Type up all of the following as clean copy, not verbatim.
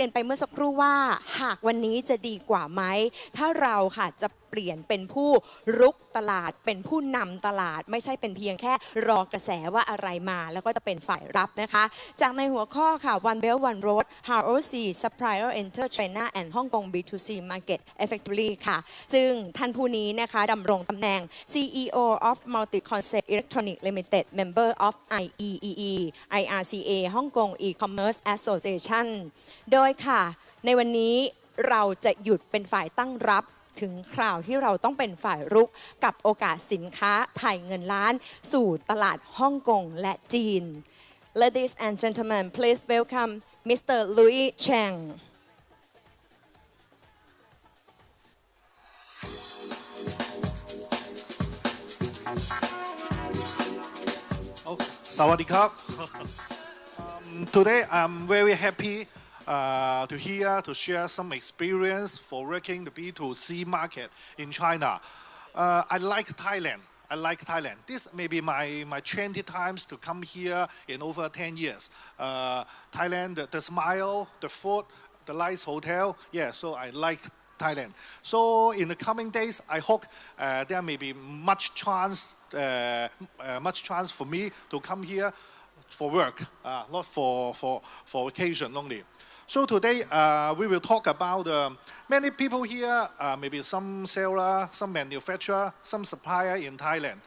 รียนไปเมื่อสักครู่ว่าหากวันนี้จะดีกว่าไหมถ้าเราค่ะจะเปลี่ยนเป็นผู้รุกตลาดเป็นผู้นำตลาดไม่ใช่เป็นเพียงแค่รอกระแสว่าอะไรมาแล้วก็จะเป็นฝ่ายรับนะคะจากในหัวข้อค่ะ One Belt One Road How Overseas Supplier Enter China and Hong Kong B2C Market Effectively ค่ะซึ่งท่านผู้นี้นะคะดำรงตำแหน่ง CEO of Multi-concept Electronics Limited Member of IEEE IRCA Hong Kong E-commerce Association โดยค่ะในวันนี้เราจะหยุดเป็นฝ่ายตั้งรับถึงคราวที่เราต้องเป็นฝ่ายรุกกับโอกาสสินค้าไทยเงินล้านสู่ตลาดฮ่องกงและจีน Ladies and gentlemen, please welcome Mr. Louie Cheung. Oh, Sawadee Krap. Today I'm very happy to share some experience for working the B2C market in China. I like Thailand. This may be my 20 times to come here in over 10 years. Thailand, the smile, the food, the nice hotel. Yeah, so I like Thailand. So in the coming days, I hope there may be much chance for me to come here for work, not for occasion only. So today we will talk about many people here, maybe some seller, some manufacturer, some supplier in Thailand.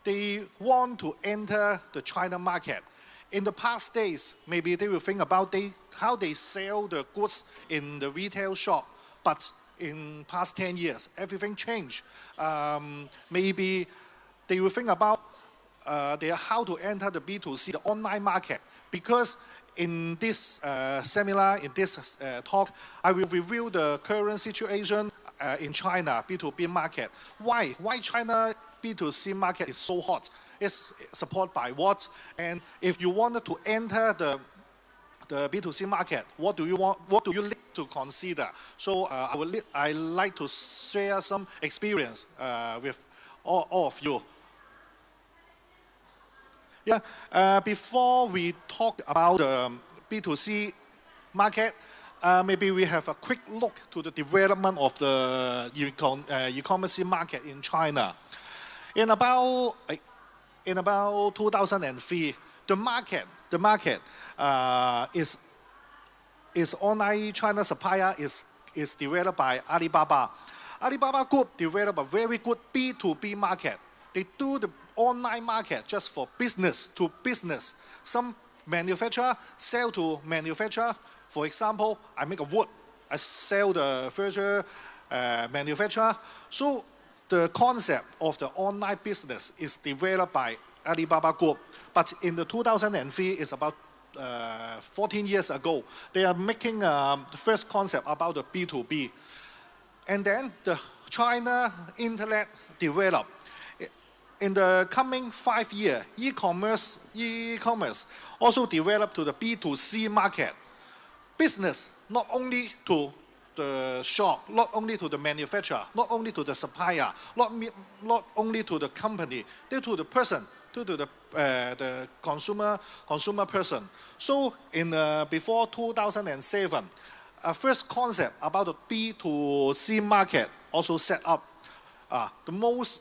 They want to enter the China market. In the past days, maybe they will think about how they sell the goods in the retail shop. But in past 10 years, everything changed. Maybe they will think about how to enter the B2C, the online market. Because in this seminar, in this talk, I will review the current situation in China B2B market. Why China B2C market is so hot? It's supported by what? And if you wanted to enter the B2C market, what do you need to consider? So I like to share some experience with all of you. Yeah, before we talk about the B2C market, maybe we have a quick look to the development of the e-commerce market in China. In about 2003, the market is online China supplier is developed by Alibaba. Alibaba Group developed a very good B2B market. They do the online market just for business to business. Some manufacturer sell to manufacturer. For example, I make a wood. I sell the furniture manufacturer. So the concept of the online business is developed by Alibaba Group. But in the 2003, it's about 14 years ago, they are making the first concept about the B2B. And then the China internet developed. In the coming 5 years, e-commerce also developed to the B2C market. Business, not only to the shop, not only to the manufacturer, not only to the supplier, not only to the company, to the person, to the consumer person. So in before 2007, a first concept about the B2C market also set up. The most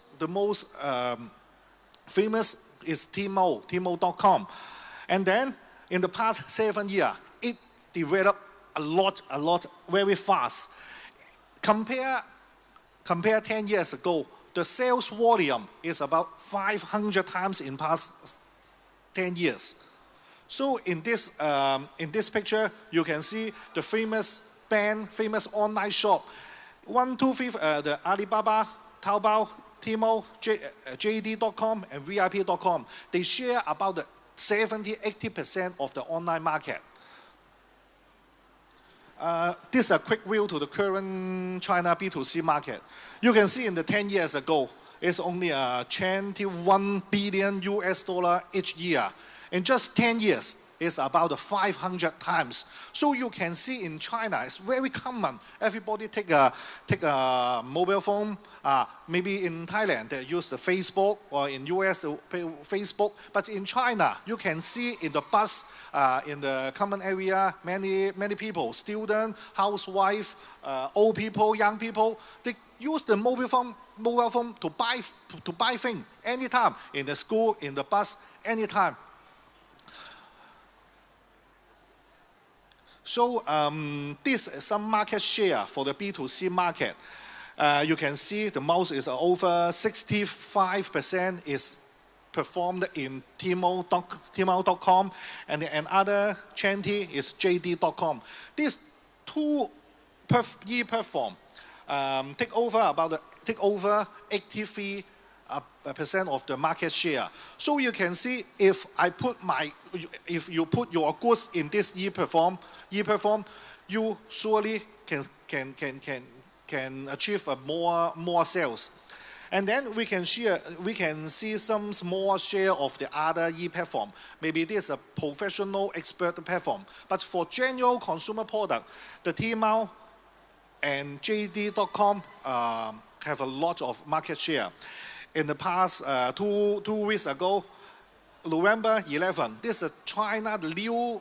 famous is Tmall.com. And then in the past 7 years, it developed a lot, very fast. Compare 10 years ago, the sales volume is about 500 times in past 10 years. So in this picture, you can see the famous online shop. 1, 2, 3, the Alibaba, Taobao, Tmall, JD.com, and VIP.com. They share about the 70-80% of the online market. This is a quick view to the current China B2C market. You can see in the 10 years ago, it's only $21 billion each year. In just 10 years, is about 500 times. So you can see in China, it's very common. Everybody take a mobile phone. Maybe in Thailand, they use the Facebook, or in US, Facebook. But in China, you can see in the bus, in the common area, many people, students, housewife, old people, young people, they use the mobile phone to buy things anytime, in the school, in the bus, anytime. So this is some market share for the B2C market. You can see the most is over 65% is performed in Tmall.com, and another 20 is JD.com. These two e-platform take over 83% of the market share. So you can see if you put your goods in this e-platform, you surely can achieve more sales. And then we can see some small share of the other e-platform. Maybe this is a professional expert platform. But for general consumer product, the Tmall and JD.com have a lot of market share. In the past 2 weeks ago, November 11, this is a China new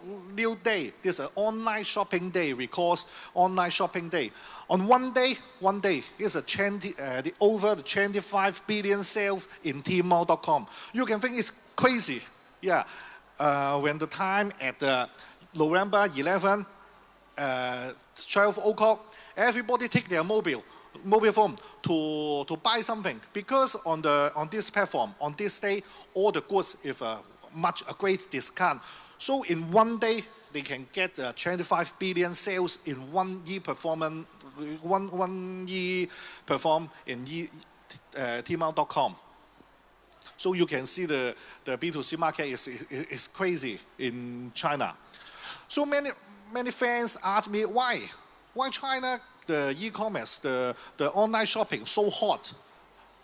day. This is an online shopping day. We call online shopping day. On one day, is over 25 billion sales in Tmall.com. You can think it's crazy. Yeah. When the time at November 11, 12 o'clock, everybody take their mobile phone to buy something, because on this platform, on this day, all the goods have a great discount. So in one day, they can get 25 billion sales in one e-platform in Tmall.com. So you can see the B2C market is crazy in China. So many fans ask me why China, the e-commerce, the online shopping so hot.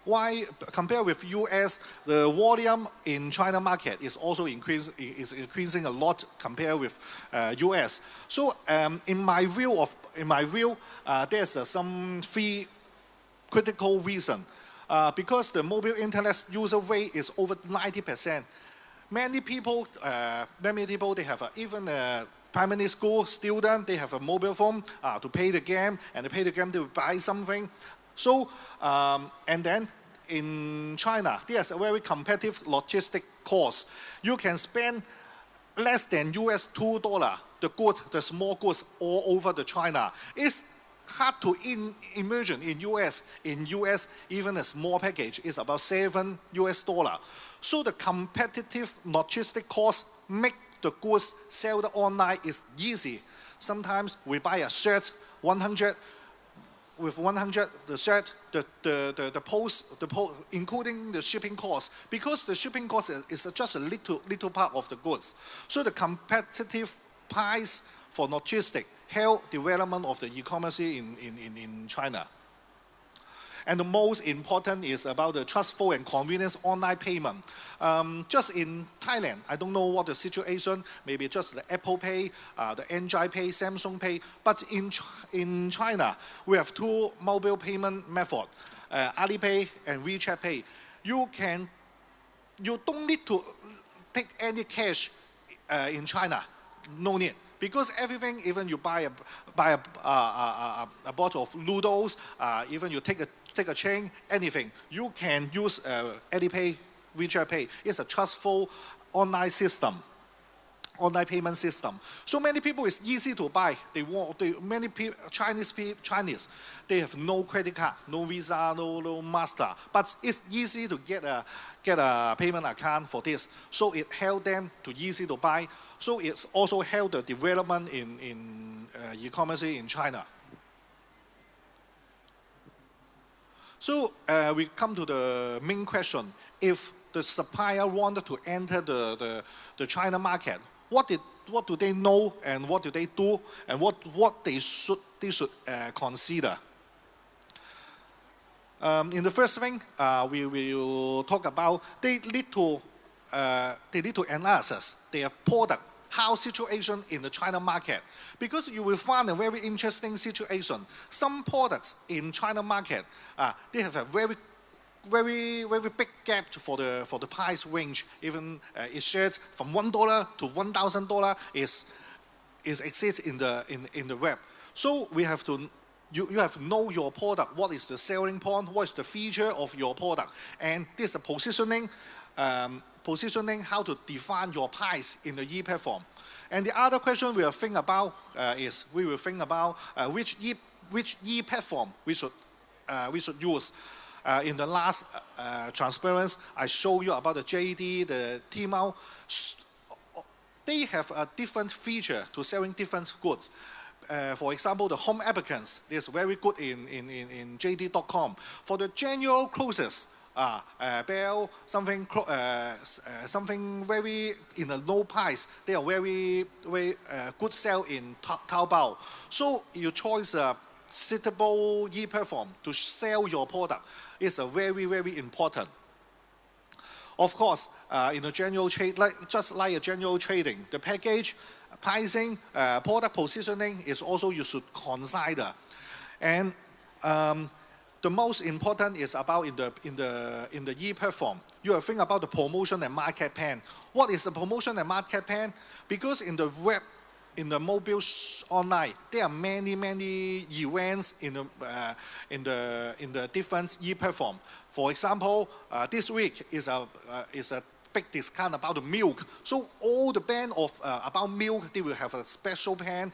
Why, compared with US, the volume in China market is also increasing a lot compared with US. So in my view, there's some 3 critical reasons. Because the mobile internet user rate is over 90%. Many people, they have even primary school student, they have a mobile phone to pay the game, and to pay the game, they will buy something. So, and then in China, there's a very competitive logistic cost. You can spend less than US $2, the small goods all over the China. It's hard to imagine in US. In US, even a small package is about $7 US. So the competitive logistic cost make the goods sold online is easy. Sometimes we buy a shirt, 100. With 100, the shirt, the post, including the shipping cost, because the shipping cost is just a little part of the goods. So the competitive price for logistics help development of the e-commerce in China. And the most important is about the trustful and convenience online payment. Just in Thailand, I don't know what the situation, maybe just the Apple Pay, the Android Pay, Samsung Pay. But in China, we have 2 mobile payment methods, Alipay and WeChat Pay. You don't need to take any cash in China, no need. Because everything, even you buy a bottle of noodles, even you take a chain, anything, you can use Alipay, WeChat Pay. It's a trustful online system, online payment system. So many people, it's easy to buy. Many people, Chinese, they have no credit card, no Visa, no Master. But it's easy to get a payment account for this. So it helped them to easy to buy. So it's also helped the development in e-commerce in China. So we come to the main question. If the supplier wanted to enter the China market, what do they know, and what do they do, and what they should consider? In the first thing, we will talk about they need to analyze their product how situation in the China market. Because you will find a very interesting situation. Some products in China market, they have a very big gap for the price range. Even it shares from $1 to $1,000 is exists in the web. So we have to you have to know your product. What is the selling point? What is the feature of your product? And this is positioning how to define your price in the e-platform. And the other question we will think about is we will think about which e-platform we should use. In the last transparency, I show you about the JD, the Tmall. They have a different feature to selling different goods. For example, the home applicants is very good in JD.com. For the general clothes, bell, something very in a low price, they are very good sell in Taobao. So you choose a suitable e-platform to sell your product is a very important. Of course, in a general trade, just like a general trading, the package, pricing, product positioning is also you should consider. And the most important is about in the e-platform. You have to think about the promotion and market plan. What is the promotion and market plan? Because in the web, in the mobile online, there are many events in the different e-platform. For example, this week is a big discount about the milk. So all the band of about milk, they will have a special plan,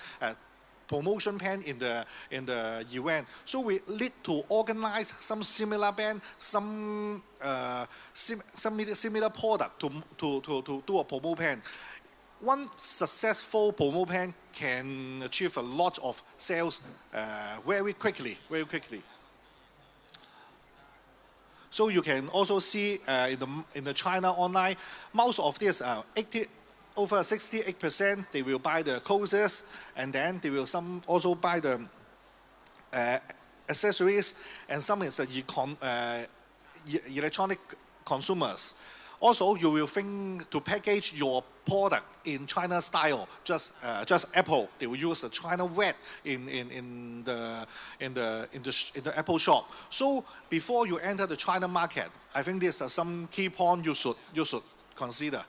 promotion plan in the event. So we need to organize some similar band, some similar product to do a promo plan. One successful promo plan can achieve a lot of sales very quickly. So you can also see in the China online, most of this over 68% they will buy the clothes, and then they will also buy the accessories, and some is electronic consumers. Also, you will think to package your product in China style. Just Apple, they will use a China red in the Apple shop. So before you enter the China market, I think these are some key points you should consider.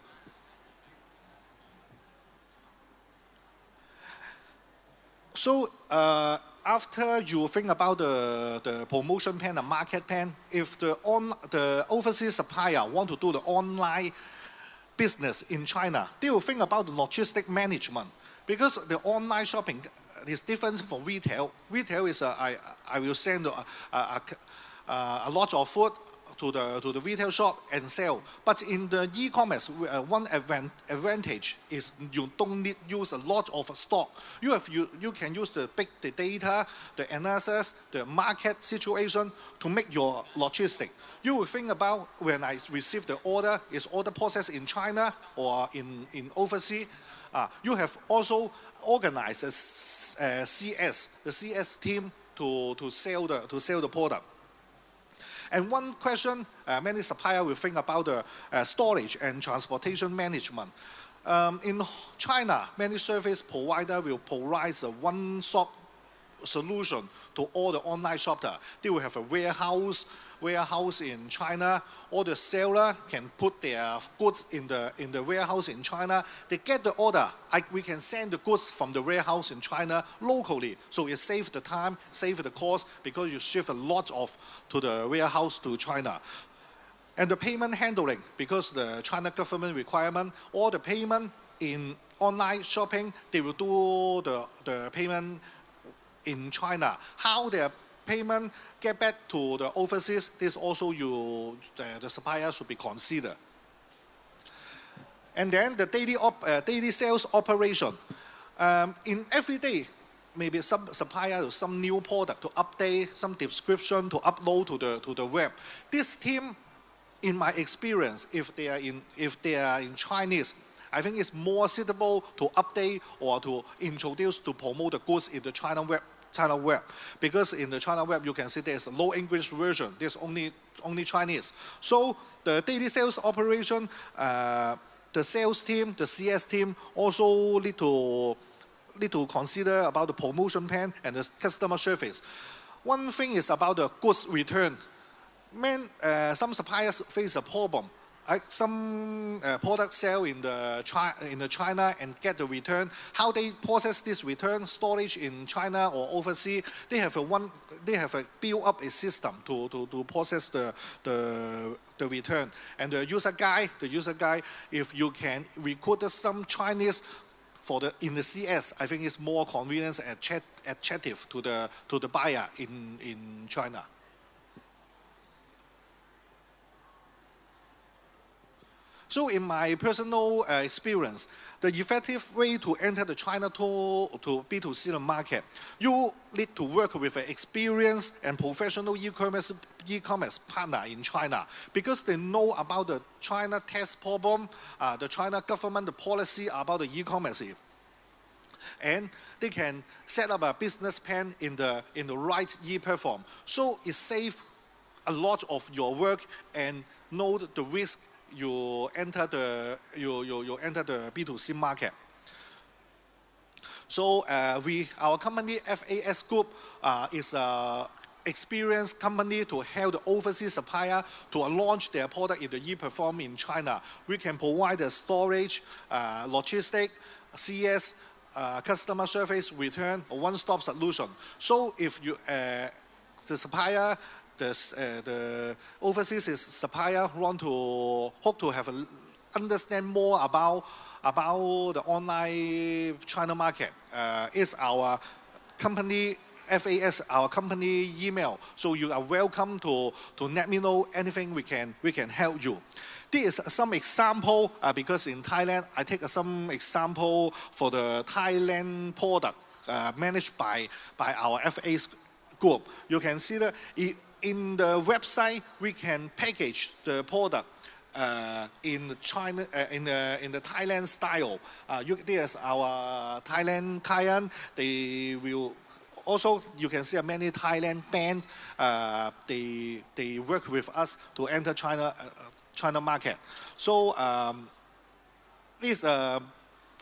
So after you think about the promotion plan and market plan, if the overseas supplier want to do the online business in China, they will think about the logistic management, because the online shopping is different from retail. Retail is I will send a lot of food to the retail shop and sell. But in the e-commerce, one advantage is you don't need use a lot of stock. You can use the big data, the analysis, the market situation to make your logistic. You will think about when I receive the order, is order processed in China or in overseas. You have also organized a CS team to sell the product. And one question many suppliers will think about the storage and transportation management. In China, many service providers will provide a one-stop solution to all the online shoppers. They will have a warehouse in China. All the seller can put their goods in the warehouse in China. They get the order. We can send the goods from the warehouse in China locally. So it saves the time, saves the cost, because you ship a lot to the warehouse to China. And the payment handling, because the China government requirement, all the payment in online shopping, they will do the payment in China. How their payment get back to the overseas, this also the supplier should be considered. And then the daily sales operation. In every day, maybe some supplier some new product to update, some description to upload to the web. This team, in my experience, if they are in Chinese, I think it's more suitable to update or to introduce to promote the goods in the China web, because in the China web you can see there's a low English version. There's only Chinese. So the daily sales operation the sales team, the CS team also need to consider about the promotion plan and the customer service. One thing is about the goods return. Some suppliers face a problem. Some products sell in the China and get the return. How they process this return, storage in China or overseas, they have built up a system to process the return. And the user guide, if you can recruit some Chinese in the CS, I think it's more convenient and attractive to the buyer in China. So in my personal experience, the effective way to enter the China to B2C market, you need to work with an experienced and professional e-commerce partner in China because they know about the China tax problem, the China government policy about the e-commerce. And they can set up a business plan in the right e-platform. So it saves a lot of your work and know the risk you enter the B2C market. So our company FAS Group is an experienced company to help the overseas supplier to launch their product in the e-platform in China. We can provide the storage, logistics, CS, customer service, return, a one-stop solution. So if you the supplier, the overseas supplier hope to have understand more about the online China market. It's our company FAS, our company email. So you are welcome to let me know anything we can help you. This is some example because in Thailand I take some example for the Thailand product managed by our FAS Group. You can see that in the website we can package the product in China in the Thailand style. There's our Thailand client. They will also, you can see many Thailand bands. They work with us to enter China market. So this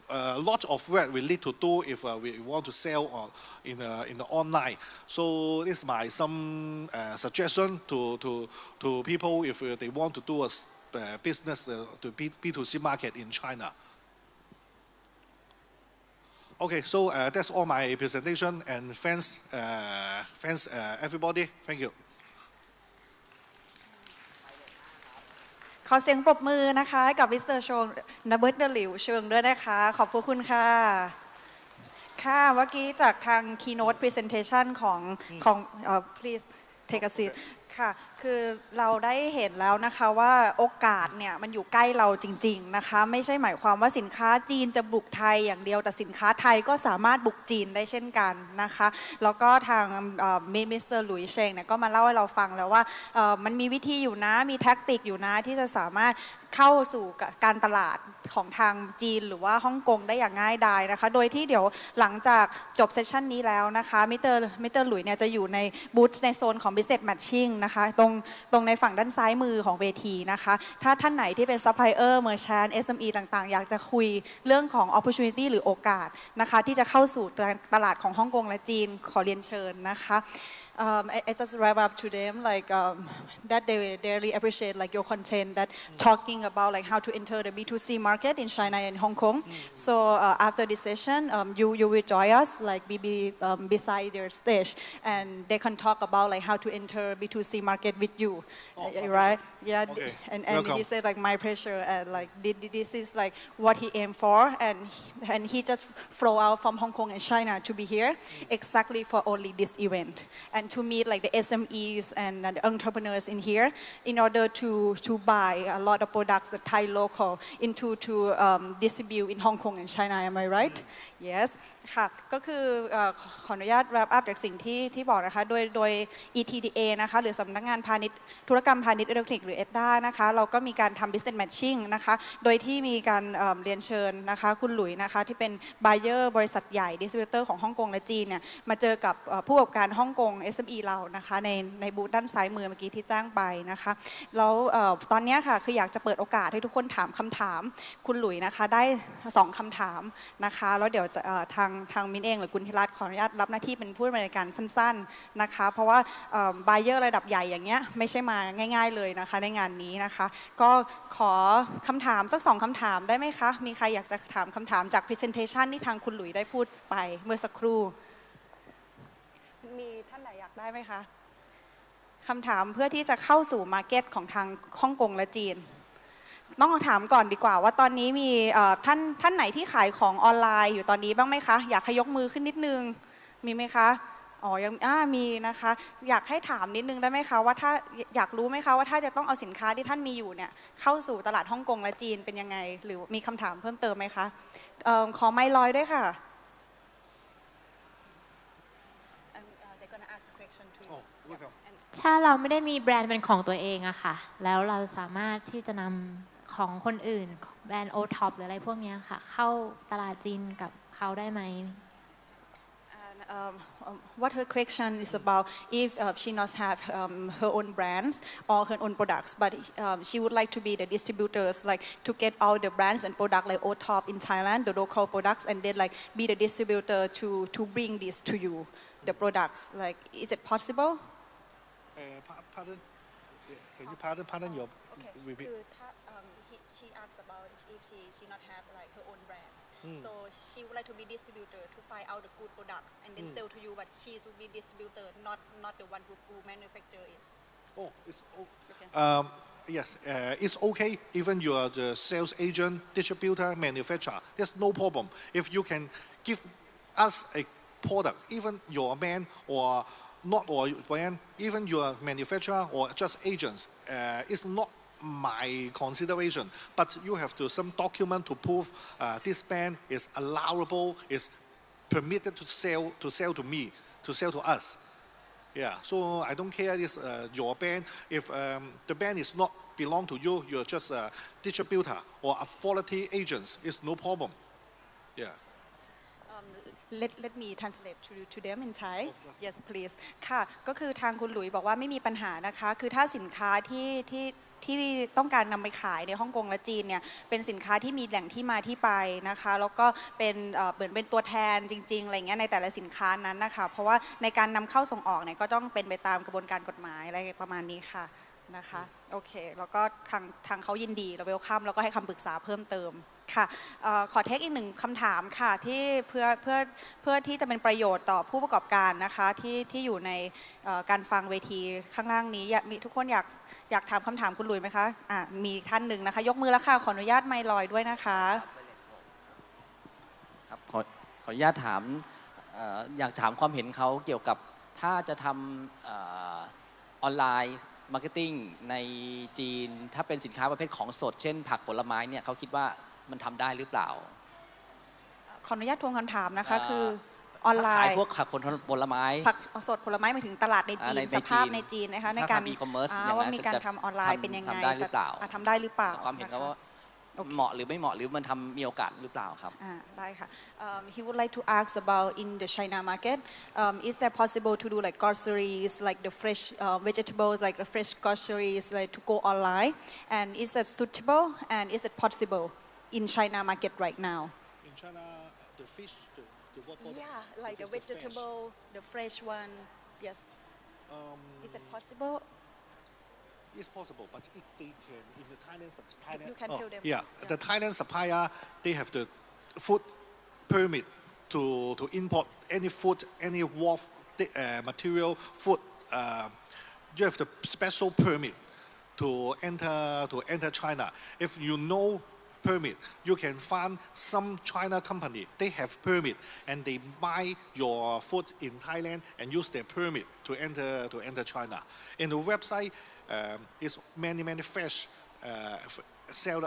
a lot of work we need to do if we want to sell in the online. So this is my some suggestion to people if they want to do a business to B2C market in China. Okay, so that's all my presentation and thanks everybody. Thank you. ขอเสียงปรบมือนะคะกับมิสเตอร์ชงนับเบิร์ตหลิวเชิงด้วยนะคะขอบคุณค่ะค่ะเมื่อกี้จากทาง keynote presentation ของplease take a seat ค่ะคือเราได้เห็นแล้วนะคะว่าโอกาสเนี่ยมันอยู่ใกล้เราจริงๆนะคะไม่ใช่หมายความว่าสินค้าจีนจะบุกไทยอย่างเดียวแต่สินค้าไทยก็สามารถบุกจีนได้เช่นกันนะคะแล้วก็ทางมิสเตอร์หลุยเชงเนี่ยก็มาเล่าให้เราฟังแล้วว่ามันมีวิธีอยู่นะมีแท็กติกอยู่นะที่จะสามารถเข้าสู่การตลาดของทางจีนหรือว่าฮ่องกงได้อย่างง่ายดายนะคะโดยที่เดี๋ยวหลังจากจบเซสชันนี้แล้วนะคะมิสเตอร์หลุยเนี่ยจะอยู่ในบูธในโซนของ Business Matching นะคะตรงในฝั่งด้านซ้ายมือของเวทีนะคะถ้าท่านไหนที่เป็นซัพพลายเออร์เมอร์แชน SME ต่างๆอยากจะคุยเรื่องของ opportunity หรือโอกาสนะคะที่จะเข้าสู่ตลาดของฮ่องกงและจีนขอเรียนเชิญนะคะ I just wrap up to them like that they really appreciate like your content that talking about like how to enter the B2C market in China and Hong Kong. So after this session, you will join us like be beside their stage and they can talk about like how to enter B2C market with you, right? Yeah, okay. and Welcome. he said like my pressure and like this is like what he aimed for and he just flew out from Hong Kong and China to be here exactly for only this event and to meet like the SMEs and the entrepreneurs in here in order to buy a lot of products that Thai local into to distribute in Hong Kong and China. Am I right? Yes. ค่ะก็คือขออนุญาต wrap up จากสิ่งที่บอกนะคะโดย ETDA นะคะหรือสำนักงานพาณิชย์ธุรกรรมพาณิชย์อิเล็กทรอนิกส์หรือ ETDA นะคะเราก็มีการทำ business matching นะคะโดยที่มีการเรียนเชิญนะคะคุณหลุยนะคะที่เป็น buyer บริษัทใหญ่ distributor ของฮ่องกงและจีนเนี่ยมาเจอกับผู้ประกอบการฮ่องกง SME เรานะคะในบูธด้านซ้ายมือเมื่อกี้ที่แจ้งไปนะคะแล้วตอนนี้ค่ะคืออยากจะเปิดโอกาสให้ทุกคนถามคำถามคุณหลุยนะคะได้2คำถามนะคะแล้วเดี๋ยวจะทางมิ้นเองหรือคุณธีรัตน์ขออนุญาตรับหน้าที่เป็นผู้ดำเนินการสั้นๆนะคะเพราะว่าบายเออร์ระดับใหญ่อย่างเงี้ยไม่ใช่มาง่ายๆเลยนะคะในงานนี้นะคะก็ขอคำถามสัก2คำถามได้ไหมคะมีใครอยากจะถามคำถามจาก presentation ที่ทางคุณหลุยได้พูดไปเมื่อสักครู่มีท่านไหนอยากได้ไหมคะคำถามเพื่อที่จะเข้าสู่มาร์เก็ตของทางฮ่องกงและจีนต้องถามก่อนดีกว่าว่าตอนนี้มีท่านไหนที่ขายของออนไลน์อยู่ตอนนี้บ้างไหมคะอยากให้ยกมือขึ้นนิดนึงมีไหมคะอ๋อยังมีนะคะอยากให้ถามนิดนึงได้ไหมคะว่าถ้าอยากรู้ไหมคะว่าถ้าจะต้องเอาสินค้าที่ท่านมีอยู่เนี่ยเข้าสู่ตลาดฮ่องกงและจีนเป็นยังไงหรือมีคำถามเพิ่มเติมไหมคะขอไมค์ลอยด้วยค่ะ ถ้าเราไม่ได้มีแบรนด์เป็นของตัวเองอะค่ะแล้วเราสามารถที่จะนำของคนอื่นแบรนด์โอท็อปหรืออะไรพวกนี้ค่ะเข้าตลาดจีนกับเขาได้ไหม What her question is about if she not have her own brands or her own products, but she would like to be the distributors, like to get all the brands and products like OTOP in Thailand, the local products, and then like be the distributor to bring this to you, the products. Like, is it possible? Pardon? Can you pardon your repeat? She asked about if she not have like her own brands, so she would like to be distributor to find out the good products and then sell to you, but she should be distributor, not the one who manufacture it. Oh, it's yes, it's okay. Even you are the sales agent, distributor, manufacturer. There's no problem. If you can give us a product, even your man or not or brand, even your manufacturer or just agents, it's not my consideration. But you have to some document to prove this brand is allowable, is permitted to sell to me, to sell to us. Yeah, so I don't care this your band. If the band is not belong to you, you're just a distributor or authority agents. It's no problem. Yeah. Let me translate to them in Thai. Yes, please. ค่ะก็คือทางคุณหลุยบอกว่าไม่มีปัญหานะคะคือถ้าสินค้าที่ต้องการนำไปขายในฮ่องกงและจีนเนี่ยเป็นสินค้าที่มีแหล่งที่มาที่ไปนะคะแล้วก็เป็นเหมือนเป็นตัวแทนจริงๆอะไรเงี้ยในแต่ละสินค้านั้นนะคะเพราะว่าในการนำเข้าส่งออกเนี่ยก็ต้องเป็นไปตามกระบวนการกฎหมายอะไรประมาณนี้ค่ะนะคะโอเคแล้วก็ทางเขายินดีเราเวลคัมแล้วก็ให้คำปรึกษาเพิ่มเติมค่ะขอเทคอีก1คำถามค่ะที่เพื่อที่จะเป็นประโยชน์ต่อผู้ประกอบการนะคะที่อยู่ในการฟังเวทีข้างล่างนี้มีทุกคนอยากถามคำถามคุณหลุยไหมคะมีท่านหนึ่งนะคะยกมือแล้วค่ะขออนุญาตไมค์ลอยด้วยนะคะครับขออนุญาตถามอยากถามความเห็นเขาเกี่ยวกับถ้าจะทำออนไลน์มาร์เก็ตติ้งในจีนถ้าเป็นสินค้าประเภทของสดเช่นผักผลไม้เนี่ยเขาคิดว่ามันทำได้หรือเปล่าขออนุญาตทวงคำถามนะคะคือออนไลน์ขายพวกผักผลไม้ผักสดผลไม้มาถึงตลาดในจีนสภาพในจีนนะคะในการว่ามีการทำออนไลน์เป็นยังไงทำได้หรือเปล่าทำได้หรือเปล่าความเห็นเขาว่าเหมาะหรือไม่เหมาะหรือมันทำมีโอกาสหรือเปล่าครับได้ค่ะ He would like to ask about in the China market is there possible to do like groceries like the fresh vegetables like the fresh groceries like to go online and is that suitable and is it possible in China market right now in China the fish the what yeah like the vegetable the fresh one yes is it possible It's possible, but they can in the Thailand. You can tell them. Yeah, the Thailand supplier they have the food permit to import any food, any raw material food. You have the special permit to enter China. If you know permit, you can find some China company they have permit and they buy your food in Thailand and use their permit to enter China. In the website. Is many fresh sell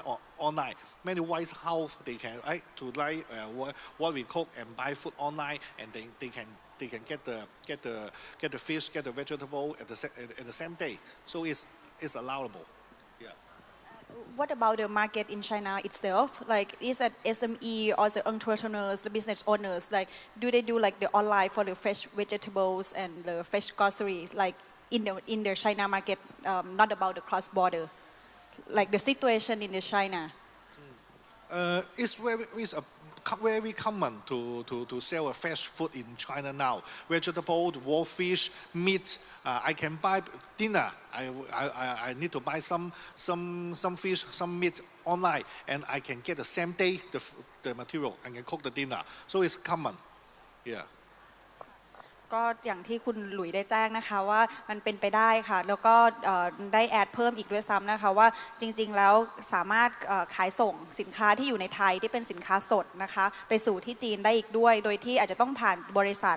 online. Many white house they can to like what we cook and buy food online and they can get the fish, get the vegetable at the same day. So it's allowable. Yeah. What about the market in China itself? Like, is that SME or the entrepreneurs, the business owners, like, do they do like the online for the fresh vegetables and the fresh grocery, like in the China market, not about the cross border, like the situation in the China? It's very common to sell a fresh food in China now. Vegetable, raw fish, meat. I can buy dinner. I need to buy some fish, some meat online, and I can get the same day the material and can cook the dinner. So it's common. Yeah. ก็อย่างที่คุณหลุยได้แจ้งนะคะว่ามันเป็นไปได้ค่ะแล้วก็ได้แอดเพิ่มอีกด้วยซ้ำนะคะว่าจริงๆแล้วสามารถขายส่งสินค้าที่อยู่ในไทยที่เป็นสินค้าสดนะคะไปสู่ที่จีนได้อีกด้วยโดยที่อาจจะต้องผ่านบริษัท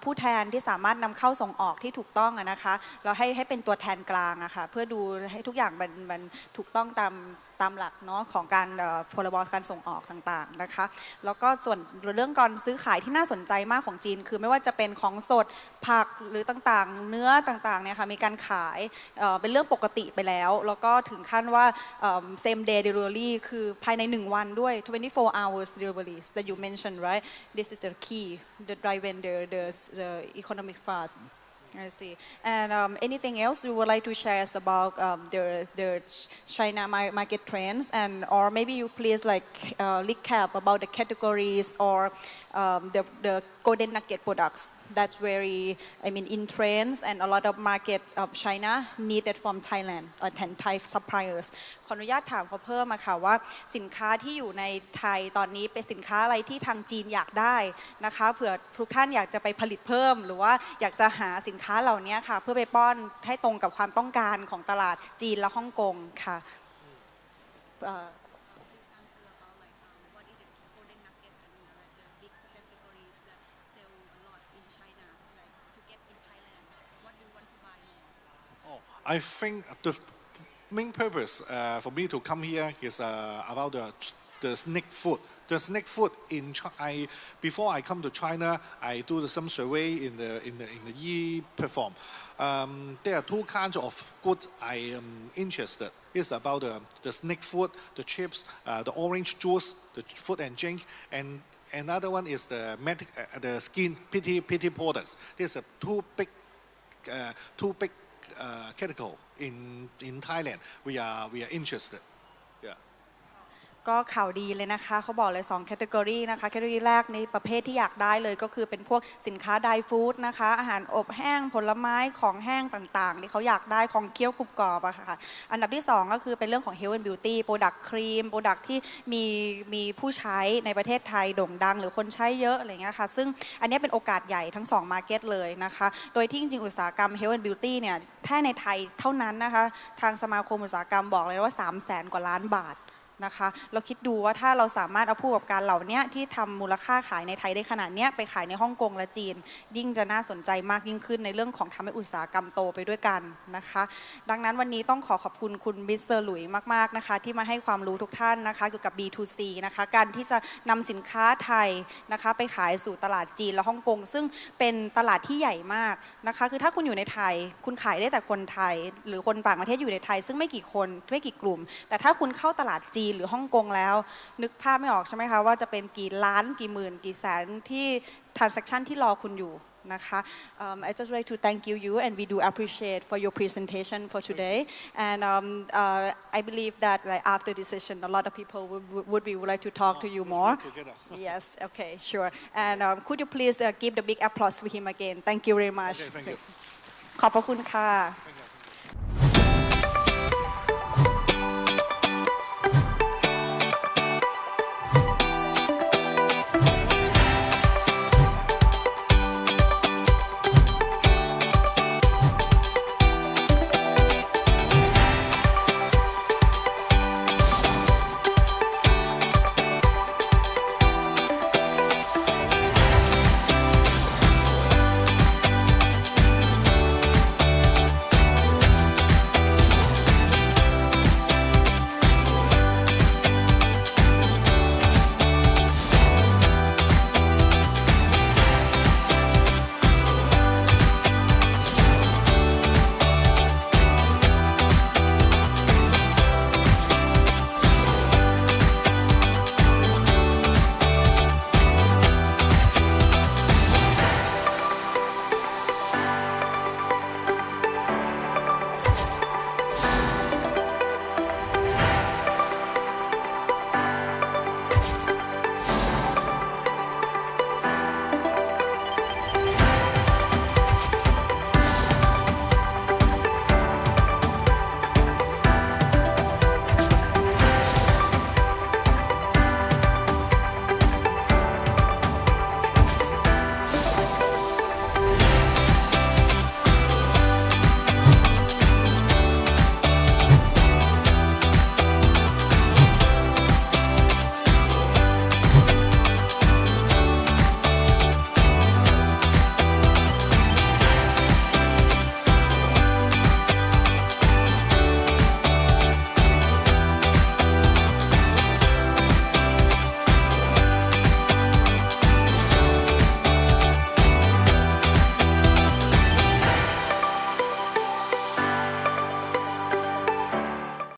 ผู้แทนที่สามารถนำเข้าส่งออกที่ถูกต้องนะคะเราให้เป็นตัวแทนกลางอะค่ะเพื่อดูให้ทุกอย่างมันถูกต้องตามหลักเนาะของการพรบการส่งออกต่างๆนะคะแล้วก็ส่วนเรื่องการซื้อขายที่น่าสนใจมากของจีนคือไม่ว่าจะเป็นของสดผักหรือต่างๆเนื้อต่างๆเนี่ยค่ะมีการขายเป็นเรื่องปกติไปแล้วแล้วก็ถึงขั้นว่า same day delivery คือภายใน1วันด้วย24 hours delivery that you mentioned right this is the key the drive the economics fast I see. And anything else you would like to share us about the China market trends, and or maybe you please like recap about the categories or the golden nugget products that's very in trends and a lot of market of China needed from Thailand or Thai suppliers ขออนุญาตถามเขาเพิ่มมาค่ะว่าสินค้าที่อยู่ในไทยตอนนี้เป็นสินค้าอะไรที่ทางจีนอยากได้นะคะเผื่อทุกท่านอยากจะไปผลิตเพิ่มหรือว่าอยากจะหาสินค้าเหล่านี้ค่ะเพื่อไปป้อนให้ตรงกับความต้องการของตลาดจีนและฮ่องกงค่ะI think the main purpose for me to come here is about the snake food. The snake food in before I come to China, I do some survey in the e-platform. There are two kinds of goods I am interested. It's about the snake food, the chips, the orange juice, the food and drink, and another one is the skin PT products. These are two big category in Thailand. We are interested. Yeah. ก็ข่าวดีเลยนะคะเขาบอกเลย2 category นะคะ category แรกในประเภทที่อยากได้เลยก็คือเป็นพวกสินค้า dry food นะคะอาหารอบแห้งผลไม้ของแห้งต่างๆที่เขาอยากได้ของเคี้ยวกรุบกรอบอะค่ะอันดับที่2ก็คือเป็นเรื่องของ health and beauty product ครีม product ที่มีผู้ใช้ในประเทศไทยโด่งดังหรือคนใช้เยอะอะไรเงี้ยค่ะซึ่งอันนี้เป็นโอกาสใหญ่ทั้ง2 market เลยนะคะโดยที่จริงๆอุตสาหกรรม health and beauty เนี่ยถ้าในไทยเท่านั้นนะคะทางสมาคมอุตสาหกรรมบอกเลยว่า 300,000 กว่าล้านบาทนะคะเราคิดดูว่าถ้าเราสามารถเอาผู้ประกอบการเหล่านี้ที่ทำมูลค่าขายในไทยได้ขนาดนี้ไปขายในฮ่องกงและจีนยิ่งจะน่าสนใจมากยิ่งขึ้นในเรื่องของทำให้อุตสาหกรรมโตไปด้วยกันนะคะดังนั้นวันนี้ต้องขอบคุณคุณมิสเตอร์หลุยมากๆนะคะที่มาให้ความรู้ทุกท่านนะคะเกี่ยวกับ B2C นะคะการที่จะนำสินค้าไทยนะคะไปขายสู่ตลาดจีนและฮ่องกงซึ่งเป็นตลาดที่ใหญ่มากนะคะคือถ้าคุณอยู่ในไทยคุณขายได้แต่คนไทยหรือคนต่างประเทศอยู่ในไทยซึ่งไม่กี่คนไม่กี่กลุ่มแต่ถ้าคุณเข้าตลาดจีนหรือฮ่องกงแล้วนึกภาพไม่ออกใช่ไหมคะว่าจะเป็นกี่ล้านกี่หมื่นกี่แสนที่ transaction ที่รอคุณอยู่นะคะ I just like to thank you and we do appreciate for your presentation for today and I believe that like after this session a lot of people would like to talk to you more yes okay sure and could you please give the big applause for him again thank you very much ขอบพระคุณค่ะ